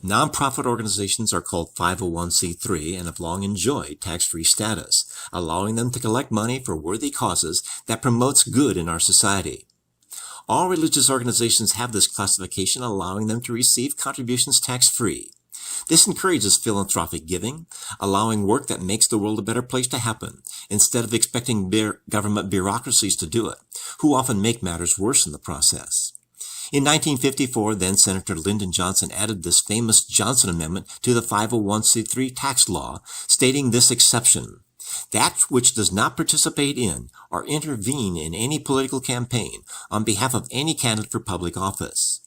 Nonprofit organizations are called 501c3 and have long enjoyed tax-free status, allowing them to collect money for worthy causes that promotes good in our society. All religious organizations have this classification, allowing them to receive contributions tax-free. This encourages philanthropic giving, allowing work that makes the world a better place to happen, instead of expecting government bureaucracies to do it, who often make matters worse in the process. In 1954, then Senator Lyndon Johnson added this famous Johnson Amendment to the 501c3 tax law, stating this exception: that which does not participate in or intervene in any political campaign on behalf of any candidate for public office.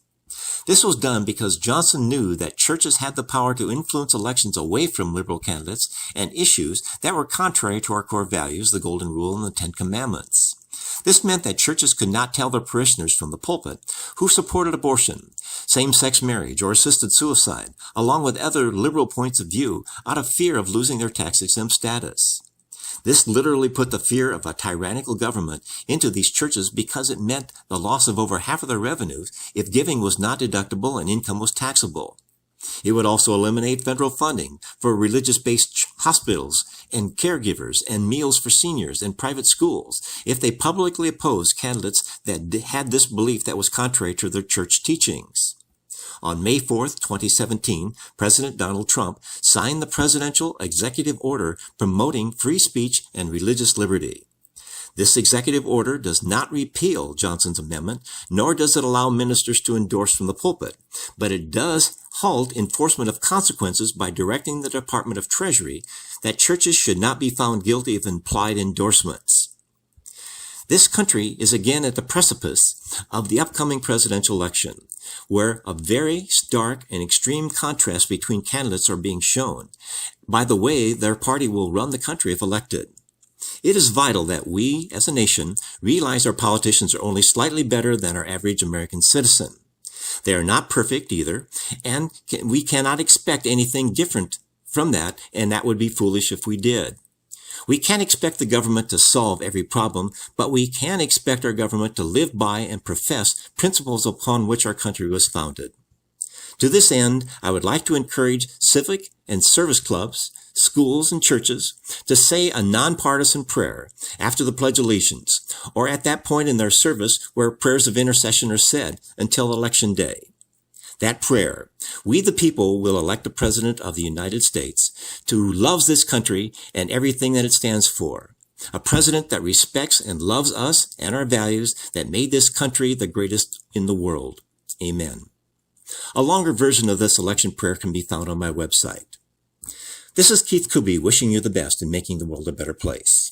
This was done because Johnson knew that churches had the power to influence elections away from liberal candidates and issues that were contrary to our core values, the Golden Rule and the Ten Commandments. This meant that churches could not tell their parishioners from the pulpit who supported abortion, same-sex marriage, or assisted suicide, along with other liberal points of view, out of fear of losing their tax-exempt status. This literally put the fear of a tyrannical government into these churches because it meant the loss of over half of their revenues if giving was not deductible and income was taxable. It would also eliminate federal funding for religious-based hospitals and caregivers and meals for seniors and private schools if they publicly opposed candidates that had this belief that was contrary to their church teachings. On May 4, 2017, President Donald Trump signed the presidential executive order promoting free speech and religious liberty. This executive order does not repeal Johnson's amendment, nor does it allow ministers to endorse from the pulpit, but it does halt enforcement of consequences by directing the Department of Treasury that churches should not be found guilty of implied endorsements. This country is again at the precipice of the upcoming presidential election, where a very stark and extreme contrast between candidates are being shown by the way their party will run the country if elected. It is vital that we, as a nation, realize our politicians are only slightly better than our average American citizen. They are not perfect either, and we cannot expect anything different from that, and that would be foolish if we did. We can't expect the government to solve every problem, but we can expect our government to live by and profess principles upon which our country was founded. To this end, I would like to encourage civic and service clubs, schools, and churches to say a nonpartisan prayer after the Pledge of Allegiance, or at that point in their service where prayers of intercession are said until Election Day. That prayer: we the people will elect a President of the United States who loves this country and everything that it stands for. A president that respects and loves us and our values that made this country the greatest in the world. Amen. A longer version of this election prayer can be found on my website. This is Keith Kuby wishing you the best in making the world a better place.